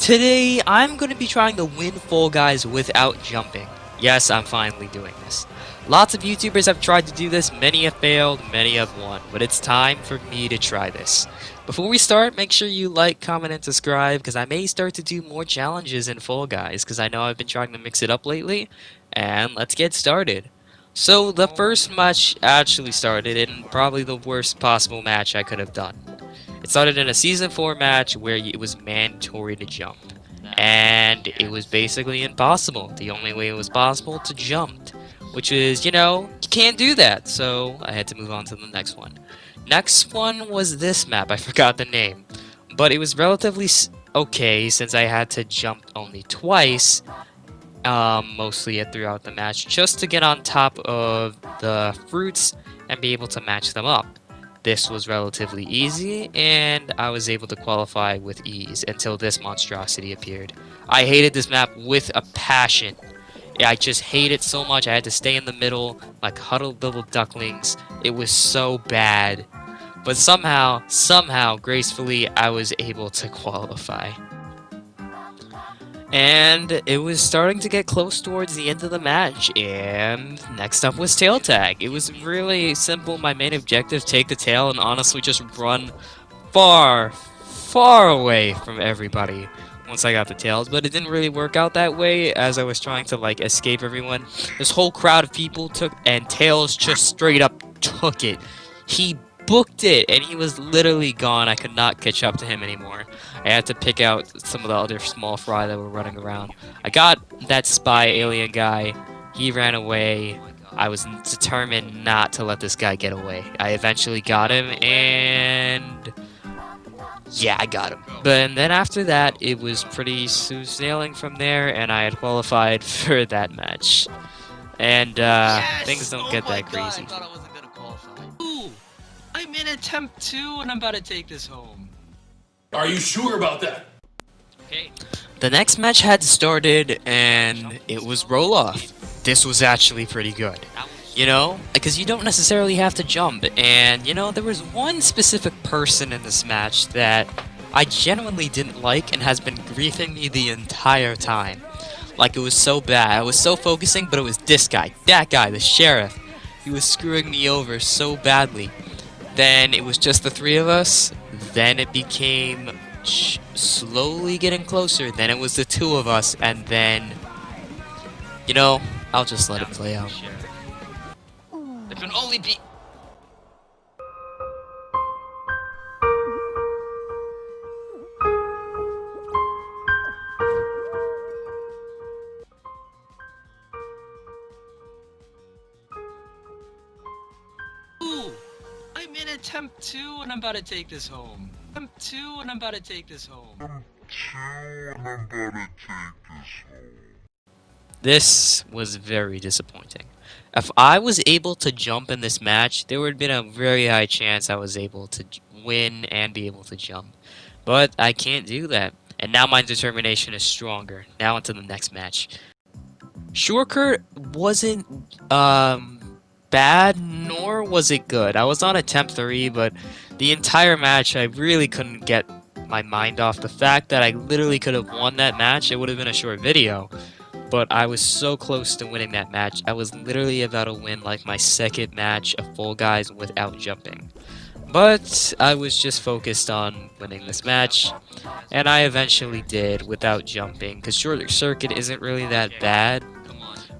Today, I'm going to be trying to win Fall Guys without jumping. Yes, I'm finally doing this. Lots of YouTubers have tried to do this, many have failed, many have won, but it's time for me to try this. Before we start, make sure you like, comment, and subscribe, because I may start to do more challenges in Fall Guys, because I know I've been trying to mix it up lately, and let's get started. So, the first match actually started in probably the worst possible match I could have done. It started in a Season 4 match where it was mandatory to jump. And it was basically impossible. The only way it was possible to jump. Which is, you can't do that. So I had to move on to the next one. Next one was this map. I forgot the name. But it was relatively okay since I had to jump only twice. Mostly throughout the match. Just to get on top of the fruits and be able to match them up. This was relatively easy, and I was able to qualify with ease until this monstrosity appeared. I hated this map with a passion. I just hate it so much. I had to stay in the middle like huddled little ducklings. It was so bad. But somehow, gracefully, I was able to qualify. And it was starting to get close towards the end of the match, and next up was tail tag. It was really simple. My main objective, take the tail and honestly just run far away from everybody once I got the tails, but it didn't really work out that way as I was trying to like escape everyone. This whole crowd of people and Tails just straight up took it. He booked it, and he was literally gone. I could not catch up to him anymore. I had to pick out some of the other small fry that were running around. I got that spy alien guy. He ran away. I was determined not to let this guy get away. I eventually got him, and yeah, I got him. But then after that, it was pretty smooth sailing from there, and I had qualified for that match. And Yes! things don't get that God, crazy. I thought I wasn't gonna qualify. Ooh, I'm in attempt 2 and I'm about to take this home. Are you sure about that? Okay. The next match had started, and it was roll-off. This was actually pretty good. Because you don't necessarily have to jump, and, there was one specific person in this match that I genuinely didn't like and has been griefing me the entire time. Like, it was so bad. I was so focusing, but it was this guy, that guy, the sheriff. He was screwing me over so badly. Then it was just the three of us. Then it became slowly getting closer. Then it was the two of us. And then, I'll just let it play out. There can only be... Ooh, I'm in attempt 2 and I'm about to take this home. Attempt 2 and I'm about to take this home. This was very disappointing. If I was able to jump in this match, there would have been a very high chance I was able to win and be able to jump. But I can't do that. And now my determination is stronger. Now into the next match. Shortcut wasn't bad, nor was it good. I was on attempt 3, but the entire match I really couldn't get my mind off the fact that I literally could have won that match. It would have been a short video. But I was so close to winning that match. I was literally about to win like my second match of Fall Guys without jumping. But I was just focused on winning this match, and I eventually did without jumping, because Short Circuit isn't really that bad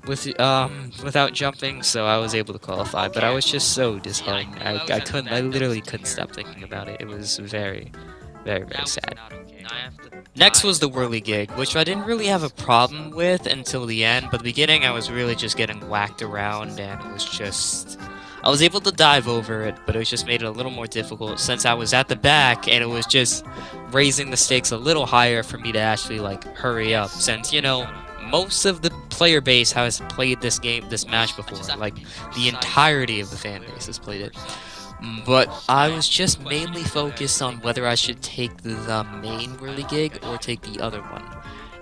without jumping, so I was able to qualify. But I was just so disheartened. I literally couldn't stop thinking about it. It was very, very sad. Next was the whirly gig, which I didn't really have a problem with until the end, but the beginning I was really just getting whacked around, and it was just... I was able to dive over it, but it just made it a little more difficult since I was at the back, and it was just raising the stakes a little higher for me to actually, hurry up, since, most of the player base has played this match before, like, the entirety of the fan base has played it. But I was just mainly focused on whether I should take the main whirly gig or take the other one.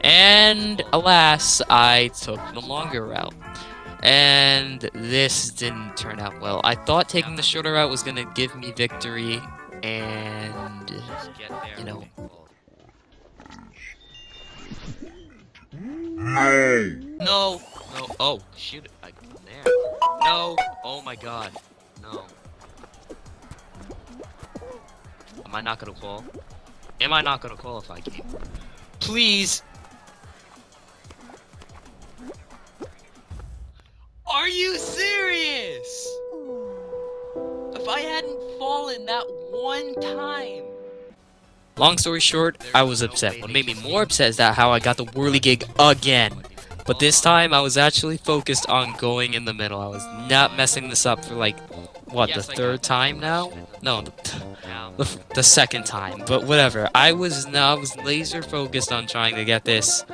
And alas, I took the longer route. And this didn't turn out well. I thought taking the shorter route was going to give me victory, and, No. No. Oh, shoot. There. No. Oh my god. No. Am I not gonna qual? Am I not gonna qualify, game? Please. Are you serious? If I hadn't fallen that one time. Long story short, I was upset. What made me more upset is that how I got the whirligig again. But this time, I was actually focused on going in the middle. I was not messing this up for like, what, the third time now? No, the second time. But whatever. I was laser focused on trying to get this,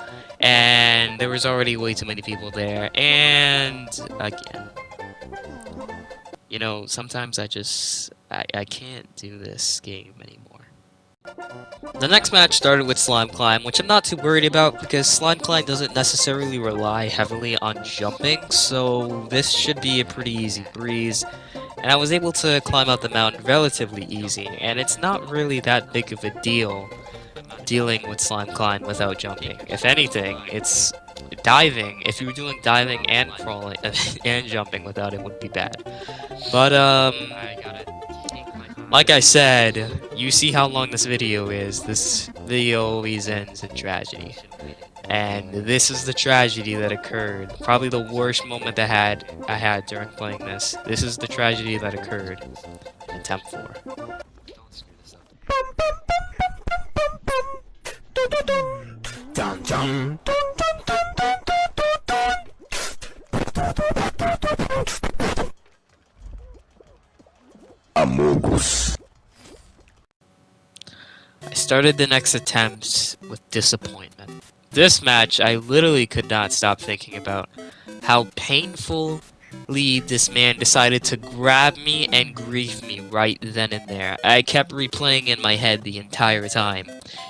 and there was already way too many people there. And again, you know, sometimes I can't do this game anymore. The next match started with Slime Climb, which I'm not too worried about because Slime Climb doesn't necessarily rely heavily on jumping, so this should be a pretty easy breeze. And I was able to climb up the mountain relatively easy, and it's not really that big of a deal dealing with Slime Climb without jumping. If anything, it's diving. If you were doing diving and crawling and jumping without it would be bad. But like I said, you see how long this video is. This video always ends in tragedy. And this is the tragedy that occurred. Probably the worst moment I had during playing this. This is the tragedy that occurred in Temp 4. Dum dum. Amogus. I started the next attempt with disappointment. This match, I literally could not stop thinking about how painfully this man decided to grab me and grief me right then and there. I kept replaying in my head the entire time.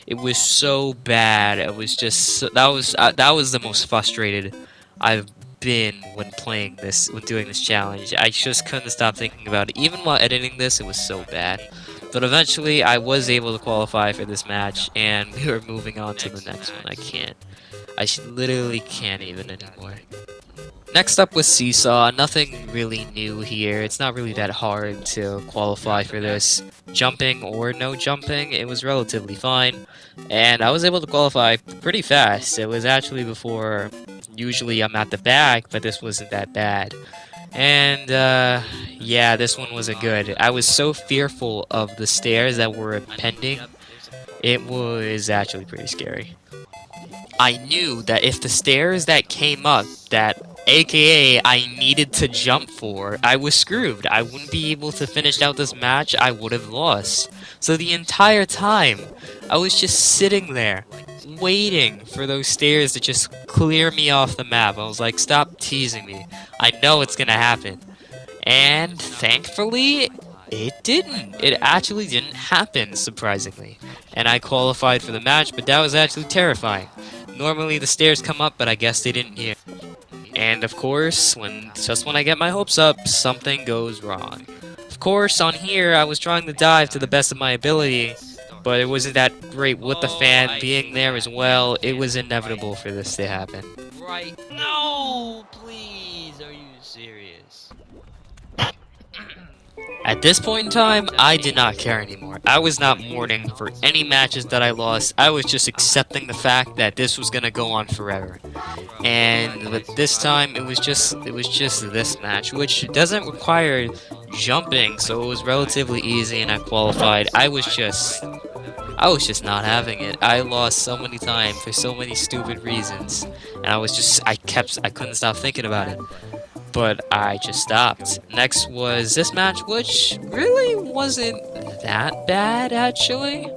It was so bad. It was just that was the most frustrated I've been when doing this challenge. I just couldn't stop thinking about it. Even while editing this, it was so bad. But eventually, I was able to qualify for this match, and we were moving on to the next one. I literally can't even anymore. Next up was Seesaw. Nothing really new here. It's not really that hard to qualify for this. Jumping or no jumping, it was relatively fine. And I was able to qualify pretty fast. It was actually before, usually I'm at the back, but this wasn't that bad. And, yeah, this one wasn't good. I was so fearful of the stairs that were impending. It was actually pretty scary. I knew that if the stairs that came up, that AKA I needed to jump for, I was screwed. I wouldn't be able to finish out this match. I would have lost. So the entire time, I was just sitting there, waiting for those stairs to just clear me off the map. I was like, stop teasing me. I know it's gonna happen. And thankfully, it didn't. It actually didn't happen, surprisingly. And I qualified for the match, but that was actually terrifying. Normally the stairs come up, but I guess they didn't here. And of course, just when I get my hopes up, something goes wrong. Of course, on here, I was trying to dive to the best of my ability, but it wasn't that great with the fan being there as well. It was inevitable for this to happen. Right. No, please. Are you serious? At this point in time, I did not care anymore. I was not mourning for any matches that I lost. I was just accepting the fact that this was gonna go on forever. And but this time, it was just this match, which doesn't require jumping, so it was relatively easy, and I qualified. I was just not having it. I lost so many times for so many stupid reasons, and I couldn't stop thinking about it. But I just stopped. Next was this match, which really wasn't that bad, actually.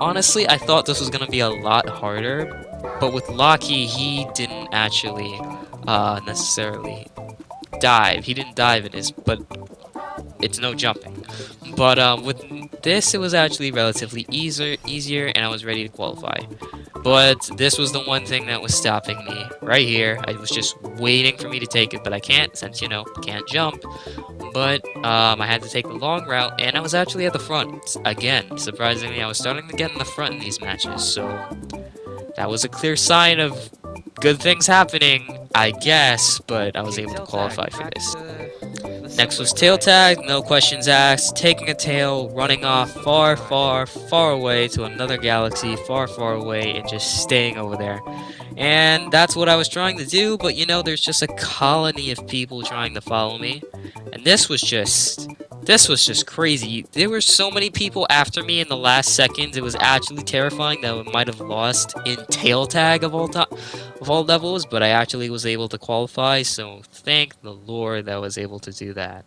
Honestly, I thought this was gonna be a lot harder, but with Lockie, he didn't actually necessarily dive. He didn't dive in his, but it's no jumping. But with this, it was actually relatively easier, and I was ready to qualify. But this was the one thing that was stopping me right here. I was just waiting for me to take it, but I can't, since, you know, can't jump. But I had to take the long route, and I was actually at the front. Again, surprisingly, I was starting to get in the front in these matches, so that was a clear sign of good things happening, I guess, but I was able to qualify for this. Next was tail tag, no questions asked, taking a tail, running off far, far, far away to another galaxy, far, far away, and just staying over there. And that's what I was trying to do, but you know, there's just a colony of people trying to follow me. And this was just crazy. There were so many people after me in the last seconds. It was actually terrifying that we might have lost in tail tag of all levels, but I actually was able to qualify, so thank the Lord that I was able to do that.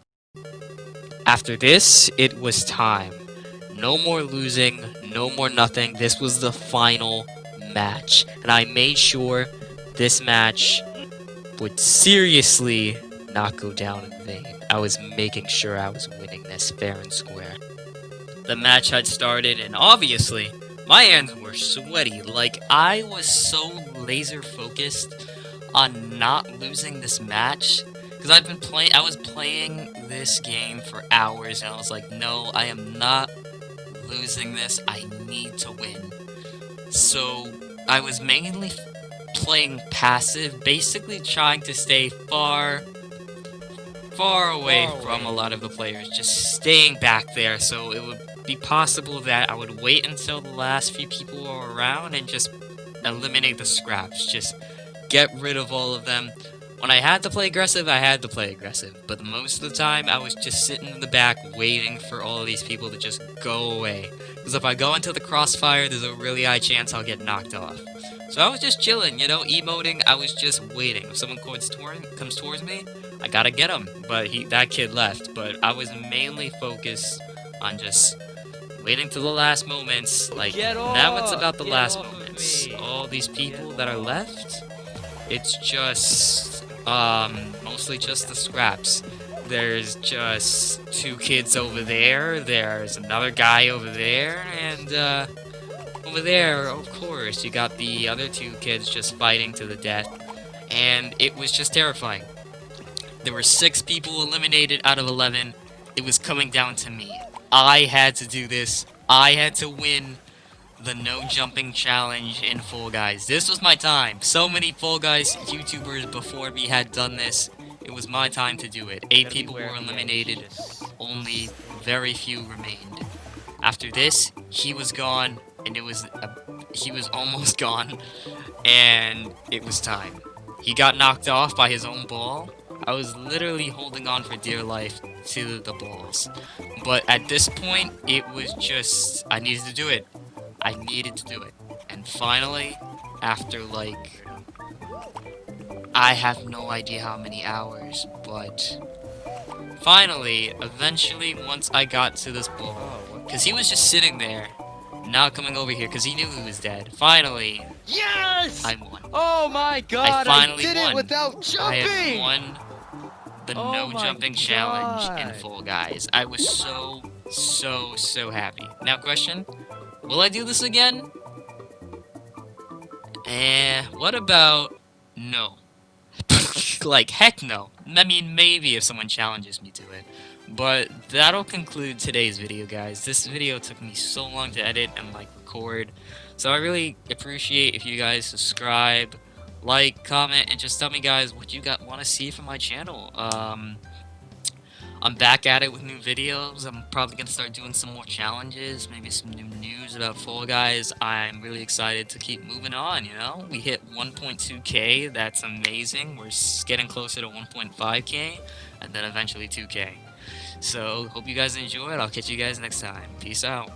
After this, it was time. No more losing, no more nothing. This was the final match, and I made sure this match would seriously not go down in vain. I was making sure I was winning this fair and square. The match had started, and obviously, my hands were sweaty. Like, I was so laser focused on not losing this match, because I was playing this game for hours, and I was like, no, I am not losing this. I need to win. So I was mainly playing passive, basically trying to stay far away from a lot of the players, just staying back there, so it would be possible that I would wait until the last few people were around and just eliminate the scraps, just get rid of all of them. When I had to play aggressive, I had to play aggressive, but most of the time I was just sitting in the back waiting for all of these people to just go away, because if I go into the crossfire, there's a really high chance I'll get knocked off. So I was just chilling, you know, emoting. I was just waiting. If someone comes towards me, I gotta get him. But that kid left. But I was mainly focused on just waiting to the last moments. Like, now it's about the last moments. All these people that are left, it's just mostly just the scraps. There's just 2 kids over there. There's another guy over there, and over there, of course, you got the other 2 kids just fighting to the death, and it was just terrifying. There were 6 people eliminated out of 11. It was coming down to me. I had to do this. I had to win the no jumping challenge in Fall Guys. This was my time. So many Fall Guys YouTubers before me had done this. It was my time to do it. 8 people were eliminated. Only very few remained. After this, he was gone. And he was almost gone, and it was time. He got knocked off by his own ball. I was literally holding on for dear life to the balls. But at this point, it was just, I needed to do it. I needed to do it. And finally, after like, I have no idea how many hours, but finally, eventually, once I got to this ball, because he was just sitting there, not coming over here because he knew he was dead. Finally, yes! I won. Oh my god, I finally did won. it without jumping! I had won the no jumping challenge in Fall Guys. I was so happy. Now question, will I do this again? What about no? Like, heck no. I mean, maybe if someone challenges me to it. But that'll conclude today's video, guys. This video took me so long to edit and like record, so I really appreciate if you guys subscribe, like, comment, and just tell me, guys, what you want to see from my channel. I'm back at it with new videos. I'm probably gonna start doing some more challenges, maybe some new news about Fall Guys. I'm really excited to keep moving on. You know, we hit 1.2K. That's amazing. We're getting closer to 1.5K, and then eventually 2K. So, hope you guys enjoyed. I'll catch you guys next time. Peace out.